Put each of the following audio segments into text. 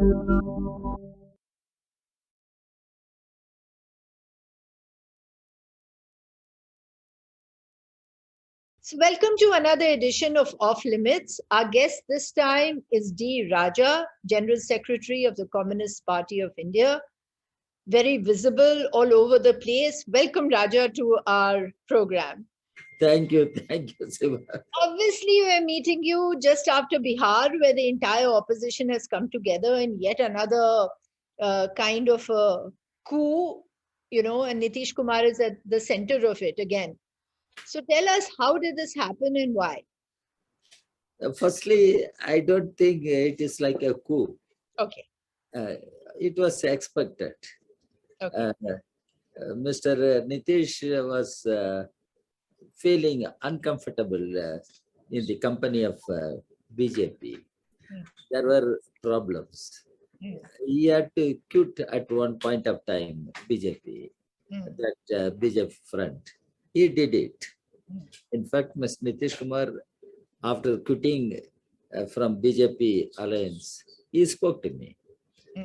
So welcome to another edition of Off Limits. Our guest this time is D. Raja, General Secretary of the Communist Party of India. Very visible all over the place. Welcome, Raja, to our program. Thank you, Seema. Obviously, we're meeting you just after Bihar, where the entire opposition has come together in yet another kind of a coup, and Nitish Kumar is at the center of it again. So tell us, how did this happen and why? Firstly, I don't think it is like a coup. Okay. It was expected. Okay. Mr. Nitish was feeling uncomfortable in the company of BJP. There were problems. He had to quit at one point of time, BJP, that BJP front. He did it. In fact, Mr. Nitish Kumar, after quitting from BJP alliance, he spoke to me.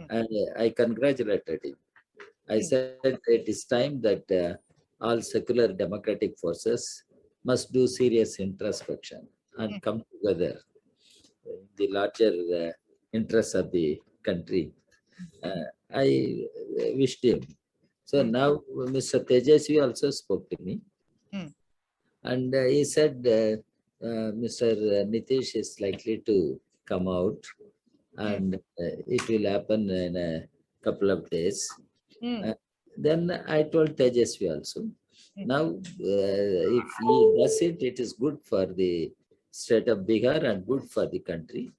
And I congratulated him. I said it is time that all secular democratic forces must do serious introspection and come together in the larger interests of the country. I wished him. So now Mr. Tejasvi also spoke to me. And he said Mr. Nitish is likely to come out and it will happen in a couple of days. Then I told Tejasvi also. Now, if he does it, it is good for the state of Bihar and good for the country.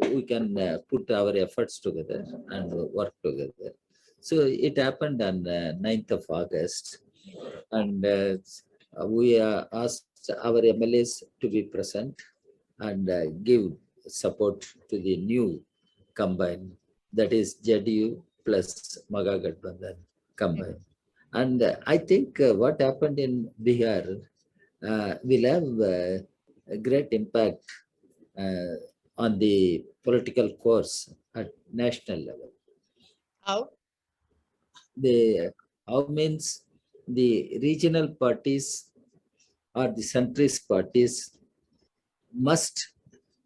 We can put our efforts together and work together. So it happened on 9th of August. And we asked our MLAs to be present and give support to the new combine, that is JDU plus Maga Gadbandhan combine. And I think what happened in Bihar will have a great impact on the political course at national level. How? How means the regional parties or the centrist parties must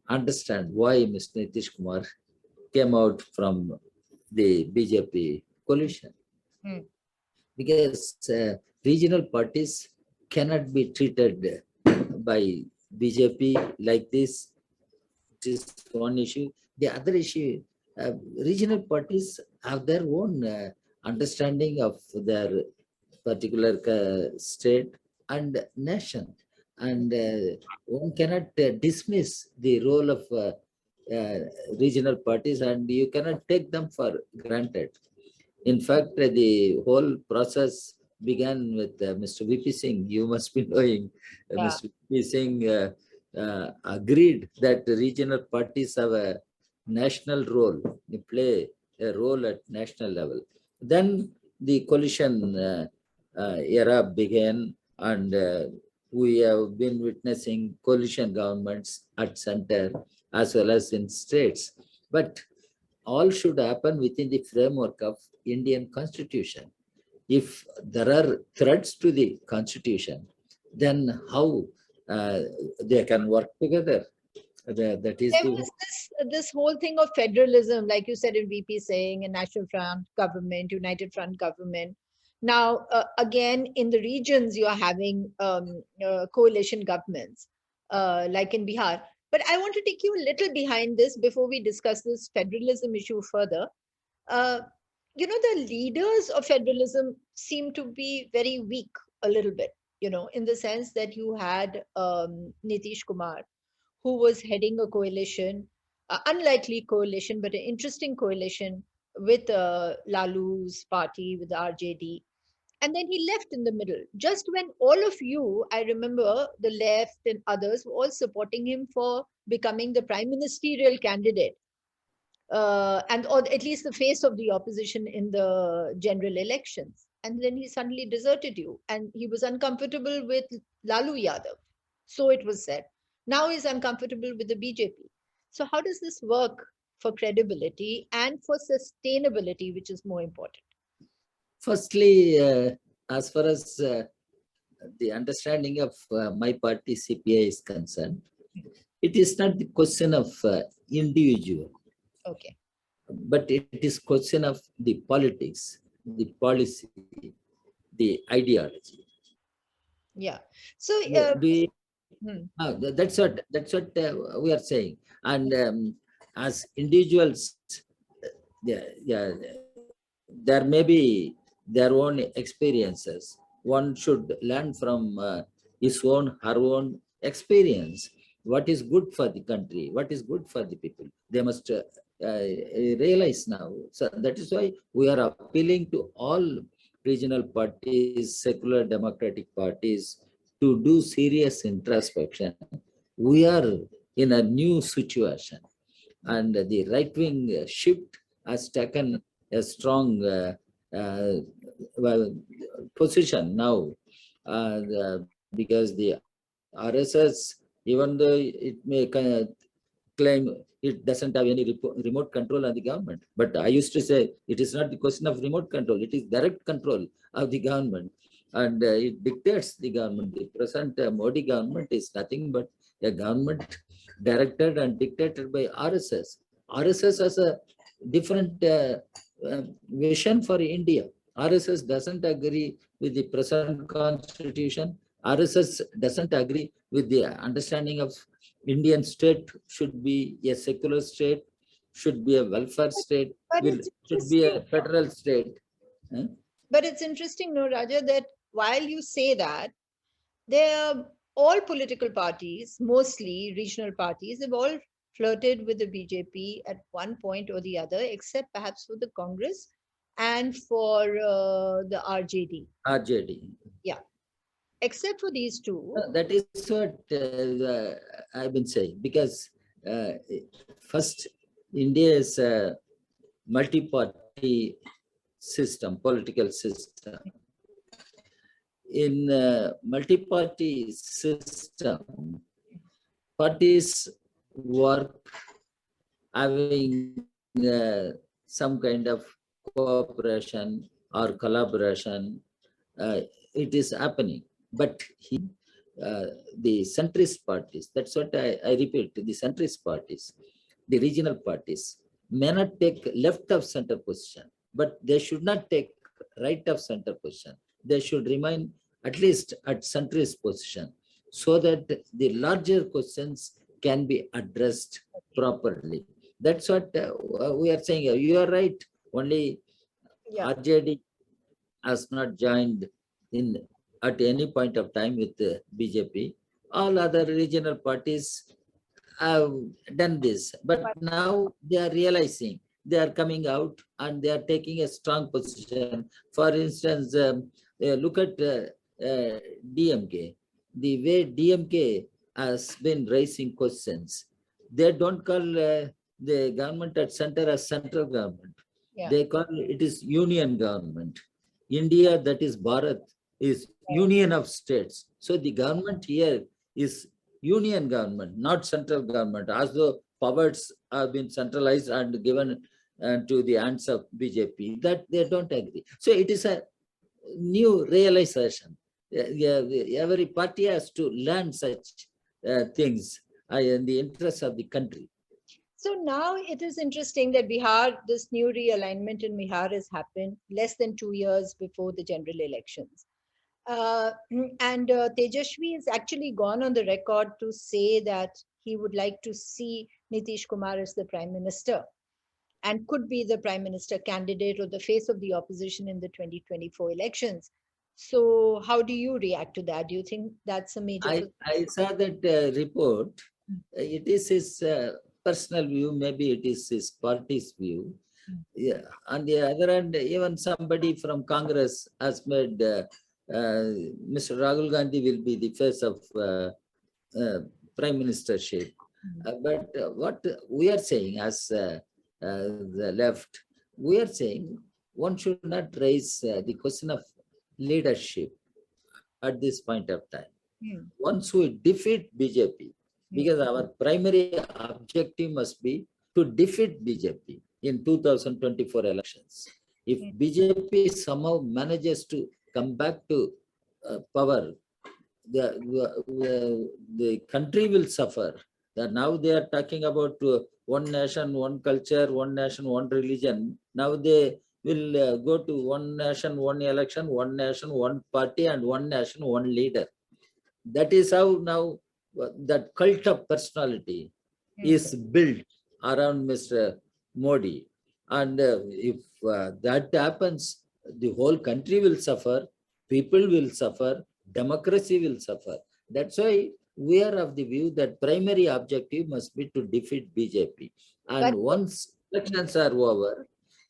understand why Mr. Nitish Kumar came out from the BJP coalition. Because regional parties cannot be treated by BJP like this. It is one issue. The other issue, regional parties have their own understanding of their particular state and nation. And one cannot dismiss the role of regional parties, and you cannot take them for granted. In fact, the whole process began with Mr. VP Singh. You must be knowing Mr. VP Singh agreed that the regional parties have a national role, they play a role at national level. Then the coalition era began, and we have been witnessing coalition governments at center as well as in states. But all should happen within the framework of Indian Constitution. If there are threats to the Constitution, then how they can work together? That is there was this whole thing of federalism, like you said in VP saying, a National Front government, United Front government. Now, again, in the regions, you are having coalition governments, like in Bihar. But I want to take you a little behind this before we discuss this federalism issue further. The leaders of federalism seem to be very weak a little bit, in the sense that you had Nitish Kumar, who was heading a coalition, unlikely coalition, but an interesting coalition with Lalu's party, with the RJD. And then he left in the middle, just when all of you, I remember the left and others, were all supporting him for becoming the prime ministerial candidate, or at least the face of the opposition in the general elections. And then he suddenly deserted you, and he was uncomfortable with Lalu Yadav. So it was said. Now he's uncomfortable with the BJP. So how does this work for credibility and for sustainability, which is more important? Firstly, as far as the understanding of my party CPI is concerned, it is not the question of individual, Okay. but it is question of the politics, the policy, the ideology. Yeah. So, We, hmm, that's what we are saying. And as individuals, yeah, there may be their own experiences. One should learn from his own, her own experience. What is good for the country? What is good for the people? They must realize now. So that is why we are appealing to all regional parties, secular democratic parties, to do serious introspection. We are in a new situation, and the right wing shift has taken a strong well, position now, because the RSS, even though it may claim it doesn't have any remote control on the government, but I used to say it is not the question of remote control; it is direct control of the government, and it dictates the government. The present Modi government is nothing but a government directed and dictated by RSS. RSS has a different vision for India. RSS doesn't agree with the present constitution. RSS doesn't agree with the understanding of Indian state should be a secular state, should be a welfare state, but will it's should be interesting. a federal state. But it's interesting, no, Raja, that while you say that, there all political parties, mostly regional parties, have all flirted with the BJP at one point or the other, except perhaps for the Congress and for the RJD. RJD. Yeah, except for these two. That is what I've been saying, because uh, first, India is a multi-party system, political system. In multi-party system, parties work having some kind of cooperation or collaboration. It is happening, but the centrist parties, that's what I repeat, the centrist parties, the regional parties may not take left of center position, but they should not take right of center position. They should remain at least at centrist position, so that the larger questions can be addressed properly. That's what we are saying. You are right. Only Yeah. RJD has not joined in at any point of time with the BJP. All other regional parties have done this, but now they are realizing, they are coming out and they are taking a strong position. For instance, look at DMK. The way DMK has been raising questions, they don't call the government at center as central government. Yeah. They call it is union government. India, that is Bharat, is union of states. So the government here is union government, not central government, as though powers have been centralized and given to the hands of BJP. That they don't agree. So it is a new realization. Every party has to learn such things in the interest of the country. So now it is interesting that Bihar, this new realignment in Bihar has happened less than 2 years before the general elections. And Tejashwi has actually gone on the record to say that he would like to see Nitish Kumar as the prime minister and could be the prime minister candidate or the face of the opposition in the 2024 elections. So, how do you react to that? Do you think that's a major? I saw that report. It is his personal view, maybe it is his party's view. Yeah. On the other hand, even somebody from Congress has made Mr. Rahul Gandhi will be the face of prime ministership. But what we are saying as the left, we are saying one should not raise the question of leadership at this point of time. Once we defeat BJP, because our primary objective must be to defeat BJP in 2024 elections. If BJP somehow manages to come back to power, the country will suffer. Now they are talking about one nation, one culture, one nation, one religion. Now they will go to one nation, one election, one nation, one party, and one nation, one leader. That is how now that cult of personality is built around Mr. Modi. And if that happens, the whole country will suffer, people will suffer, democracy will suffer. That's why we are of the view that primary objective must be to defeat BJP. And once elections are over,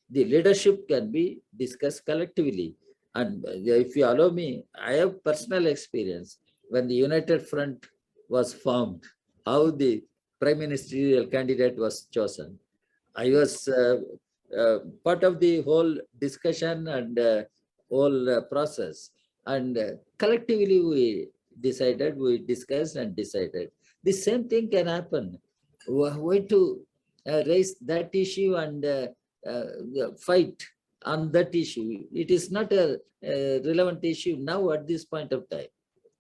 the leadership can be discussed collectively. And if you allow me, I have personal experience when the United Front was formed, how the prime ministerial candidate was chosen. I was part of the whole discussion and whole process. And collectively we decided, we discussed and decided. The same thing can happen. Why to raise that issue and fight on that issue? It is not a relevant issue now at this point of time.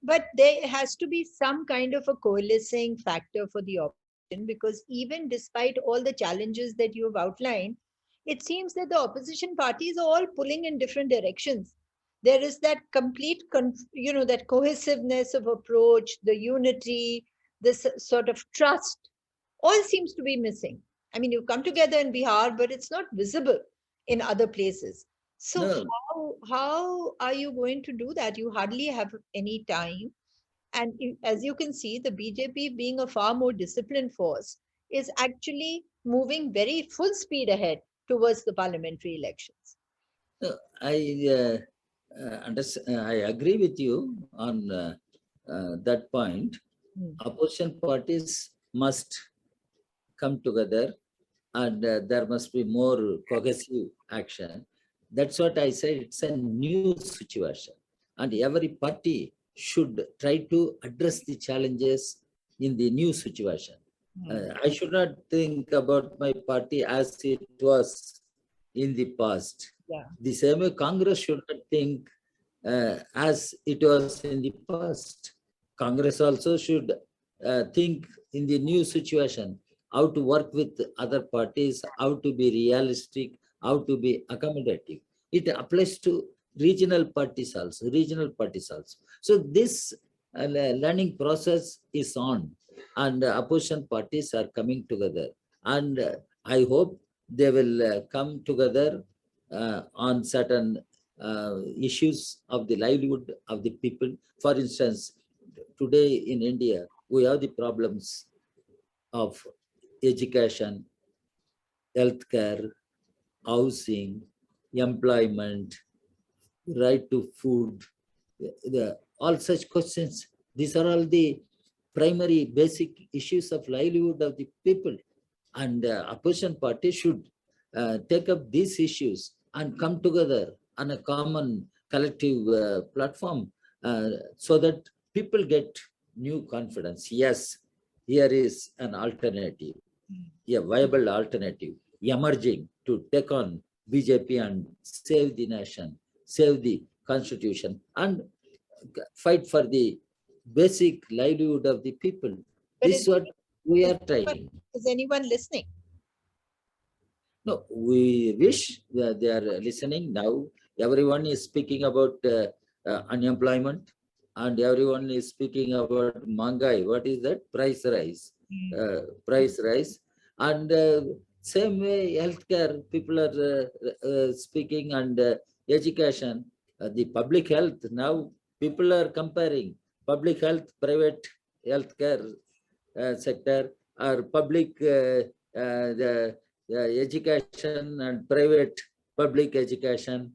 But there has to be some kind of a coalescing factor for the opposition, because even despite all the challenges that you have outlined, it seems that the opposition parties are all pulling in different directions. There is that complete, that cohesiveness of approach, the unity, this sort of trust, all seems to be missing. I mean, you've come together in Bihar, but it's not visible in other places. So No. how are you going to do that? You hardly have any time. And as you can see, the BJP, being a far more disciplined force, is actually moving very full speed ahead towards the parliamentary elections. I I agree with you on that point. Opposition parties must come together, and there must be more cohesive action. That's what I said. It's a new situation, and every party should try to address the challenges in the new situation. I should not think about my party as it was in the past. Yeah. The same way Congress should not think as it was in the past. Congress also should think in the new situation, how to work with other parties, how to be realistic, how to be accommodative. It applies to regional parties also, So this learning process is on, and opposition parties are coming together. And I hope they will come together on certain issues of the livelihood of the people. For instance, today in India, we have the problems of education, healthcare, housing, employment, right to food, all such questions. These are all the primary basic issues of livelihood of the people. And opposition party should take up these issues and come together on a common collective platform so that people get new confidence. Yes, here is an alternative, a viable alternative emerging to take on BJP and save the nation, save the constitution, and fight for the basic livelihood of the people. But This is what we are trying. Is anyone listening? No, we wish that they are listening now. Everyone is speaking about unemployment, and everyone is speaking about mangai. What is that? Price rise. Price rise. And same way, healthcare, people are speaking, and education, the public health. Now, people are comparing public health, private healthcare sector, or public the education and private public education.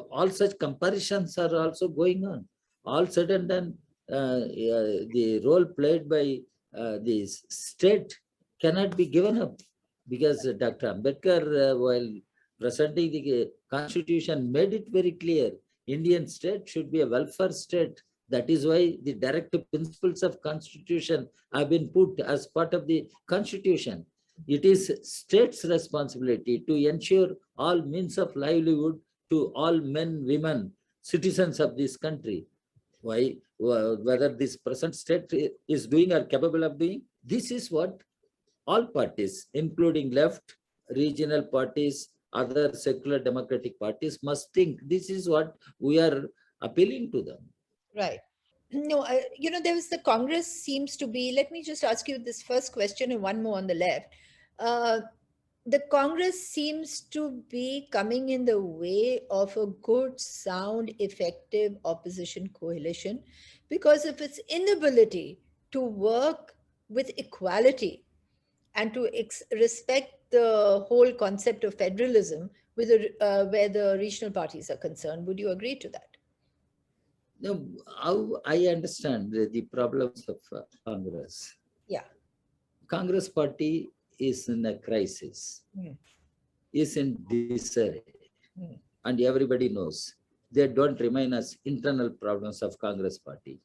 All such comparisons are also going on. All sudden, then the role played by the state cannot be given up, because Dr. Ambedkar, while presenting the constitution, made it very clear: Indian state should be a welfare state. That is why the direct principles of constitution have been put as part of the constitution. It is state's responsibility to ensure all means of livelihood to all men, women, citizens of this country. Why, whether this present state is doing or capable of doing, this is what all parties, including left, regional parties, other secular democratic parties must think. This is what we are appealing to them. Right. No, there was the Congress seems to be. Let me just ask you this first question and one more on the left. Uh, the Congress seems to be coming in the way of a good, sound, effective opposition coalition because of its inability to work with equality and to respect the whole concept of federalism where the regional parties are concerned. Would you agree to that? No, how I understand the problems of Congress. Yeah. Congress party is in a crisis, is in disarray, and everybody knows they don't remain as internal problems of Congress party.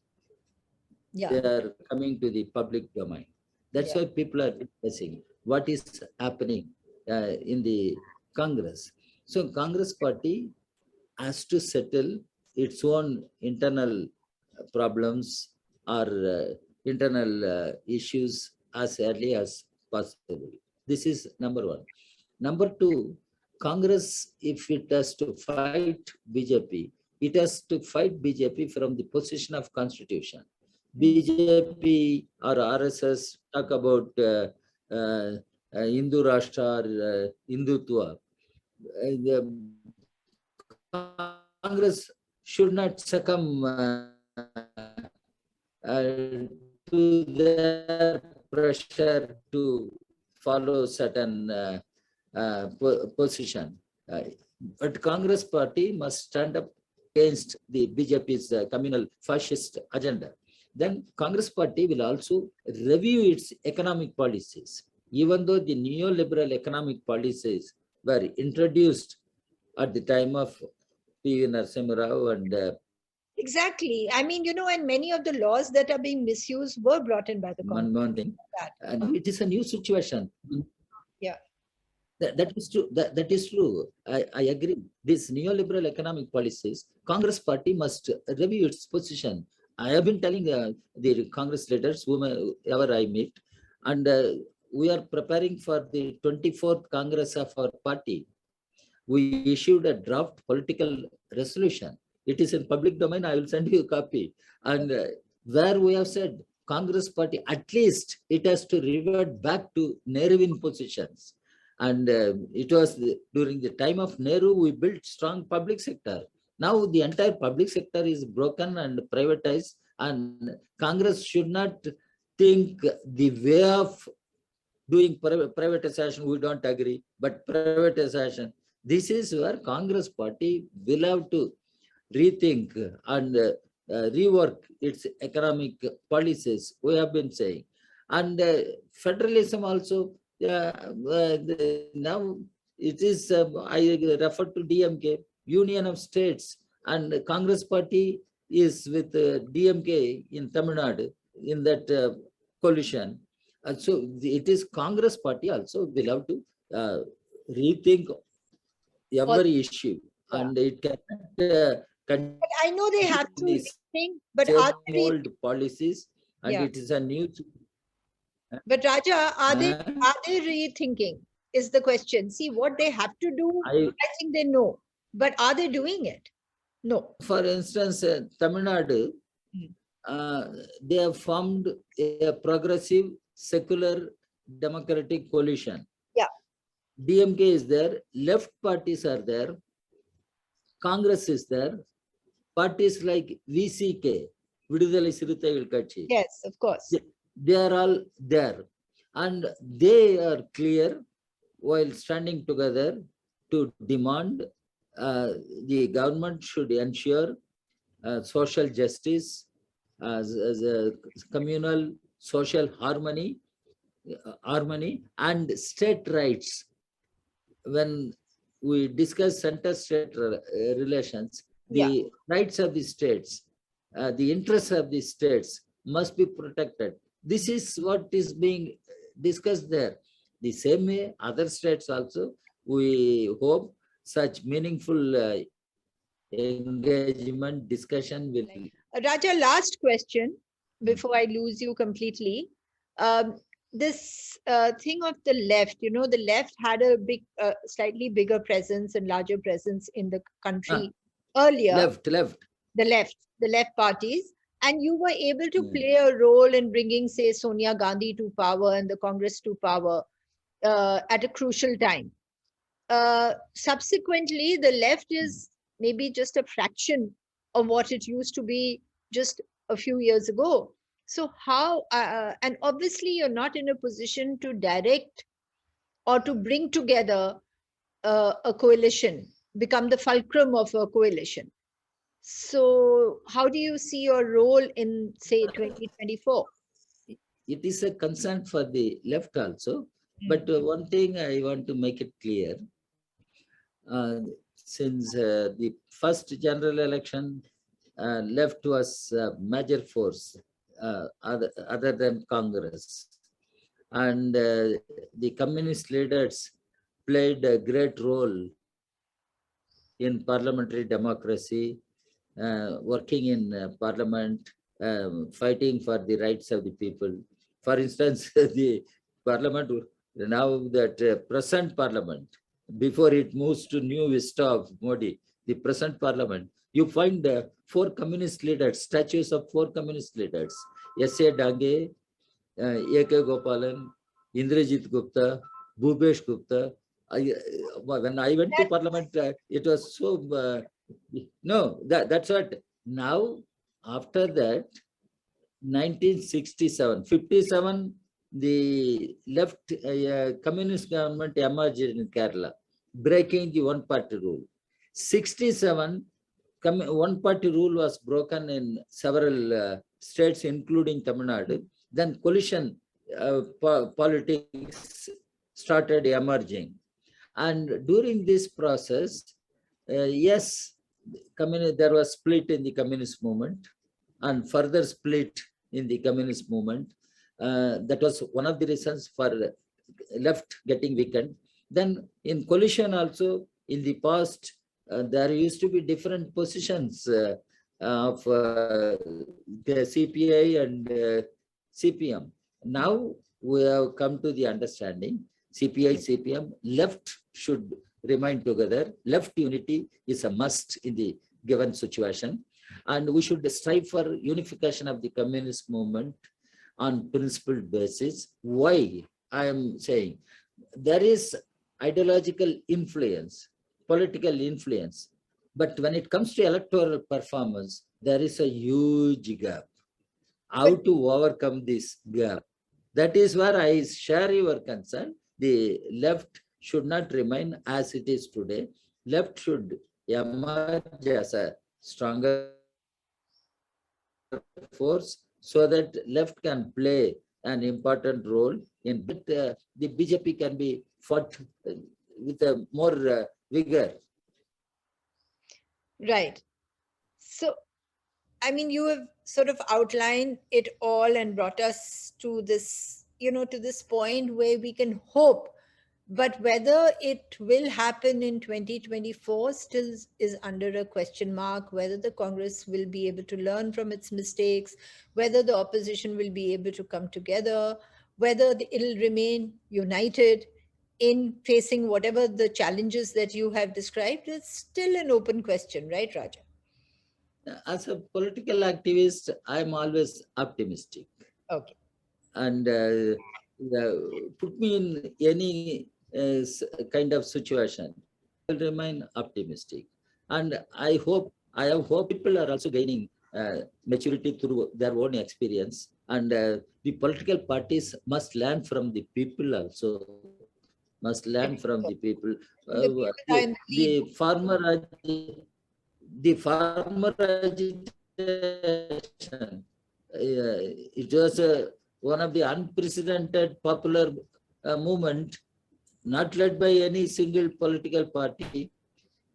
Yeah. They are coming to the public domain. That's why people are discussing what is happening in the Congress. So Congress party has to settle its own internal problems or internal issues as early as possible. This is number one. Number two, Congress, if it has to fight BJP, it has to fight BJP from the position of constitution. BJP or RSS talk about Hindu Rashtra or Hindutva. Congress should not succumb to their pressure to follow certain position. But Congress party must stand up against the BJP's communal fascist agenda. Then Congress party will also review its economic policies. Even though the neoliberal economic policies were introduced at the time of P. Narasimha Rao and exactly. I mean, and many of the laws that are being misused were brought in by the Congress. thing. And it is a new situation. Yeah. That is true. That is true. I agree. These neoliberal economic policies, Congress party must review its position. I have been telling the Congress leaders, whomever I meet, and we are preparing for the 24th Congress of our party. We issued a draft political resolution. It is in public domain. I will send you a copy. And where we have said Congress party, at least it has to revert back to Nehruvian positions. And it was during the time of Nehru, we built strong public sector. Now the entire public sector is broken and privatized, and Congress should not think the way of doing privatization, we don't agree, but privatization, this is where Congress party will have to rethink and rework its economic policies, we have been saying. And federalism also, now it is, I refer to DMK, Union of States, and Congress party is with DMK in Tamil Nadu in that coalition. So it is Congress party also will have to rethink every issue, and it can but I know they have to rethink, but are old policies, and it is a new. But Raja, are they rethinking? Is the question. See, what they have to do, I think they know, but are they doing it? No. For instance, Tamil Nadu, they have formed a progressive secular democratic coalition. Yeah. DMK is there, left parties are there, Congress is there, parties like VCK, Vidudalai Sirutaigal Katchi. Yes, of course. They are all there, and they are clear while standing together to demand the government should ensure social justice, as a communal social harmony and state rights. When we discuss center-state relations, the rights of the states, the interests of the states must be protected. This is what is being discussed there. The same way, other states also, we hope such meaningful engagement, discussion will. Raja, last question before I lose you completely. Um, this thing of the left, the left had a slightly bigger presence and larger presence in the country earlier. The left parties, and you were able to play a role in bringing, say, Sonia Gandhi to power and the Congress to power at a crucial time. Subsequently, the left is maybe just a fraction of what it used to be just a few years ago. So how, and obviously you're not in a position to direct or to bring together a coalition, become the fulcrum of a coalition. So how do you see your role in, say, 2024? It is a concern for the left also. But one thing I want to make it clear, since the first general election, left was a major force other than Congress. And the communist leaders played a great role in parliamentary democracy, working in parliament, fighting for the rights of the people. For instance, the parliament, now that present parliament, before it moves to new vista of Modi, the present parliament, you find 4 communist leaders, statues of 4 communist leaders, S.A. Dange, A.K. Gopalan, Indrajit Gupta, Bhupesh Gupta. When I went to parliament, it was so, no, that's what. Now, after that, 1967, 57, the left communist government emerged in Kerala, breaking the one-party rule. 67, one-party rule was broken in several states, including Tamil Nadu. Then coalition politics started emerging. And during this process, yes, there was split in the communist movement and further split in the communist movement. That was one of the reasons for left getting weakened. Then in coalition also, in the past, there used to be different positions of the CPI and CPM. Now we have come to the understanding, CPI, CPM, left should remain together. Left unity is a must in the given situation. And we should strive for unification of the communist movement on principled basis. Why? I am saying there is ideological influence, political influence, but when it comes to electoral performance, there is a huge gap. How to overcome this gap? That is where I share your concern. The left should not remain as it is today. Left should emerge as a stronger force so that left can play an important role in the BJP can be fought with a more vigor. Right. So, I mean, you have sort of outlined it all and brought us to this, to this point where we can hope. But whether it will happen in 2024 still is under a question mark, whether the Congress will be able to learn from its mistakes, whether the opposition will be able to come together, whether it'll remain united in facing whatever the challenges that you have described. It's still an open question, right, Raja? As a political activist, I'm always optimistic. Okay. And put me in any kind of situation, I will remain optimistic. And I have hope people are also gaining maturity through their own experience. And the political parties must learn from the people also. Must learn from the people. The farmer agitation. It was one of the unprecedented popular movement, not led by any single political party.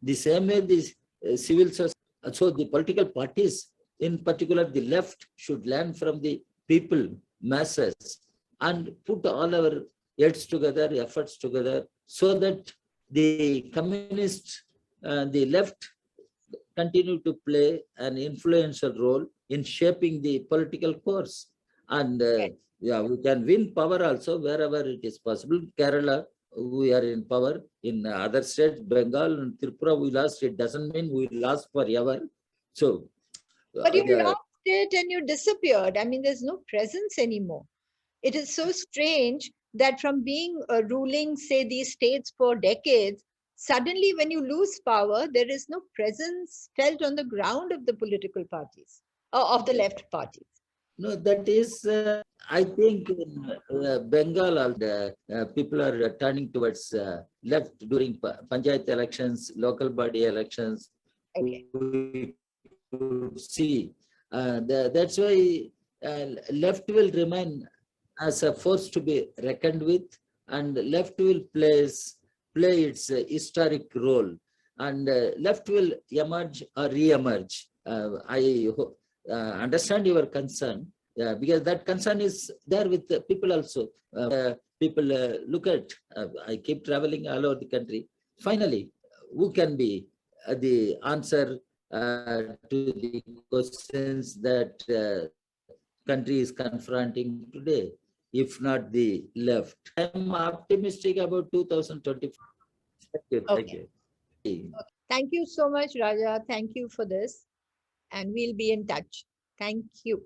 The same way the civil society. So the political parties, in particular the left, should learn from the people, masses, and put all our heads together, efforts together, so that the communist, the left continue to play an influential role in shaping the political course. And yeah, we can win power also wherever it is possible. Kerala, we are in power. In other states, Bengal and Tripura, we lost. It doesn't mean we lost forever. So, But you lost it and you disappeared. I mean, there's no presence anymore. It is so strange that from being ruling, say, these states for decades, suddenly when you lose power, there is no presence felt on the ground of the political parties, or of the left parties. no, that is, I think in Bengal, all the people are turning towards left during panchayat elections, local body elections. Okay. We could see. That's why left will remain as a force to be reckoned with, and left will play its historic role, and left will emerge or re-emerge. I understand your concern, because that concern is there with the people also. People look at, I keep traveling all over the country. Finally, who can be the answer to the questions that country is confronting today, if not the left? I'm optimistic about 2024. Thank you. Thank Okay. you. Okay. Thank you so much, Raja. Thank you for this. And we'll be in touch. Thank you.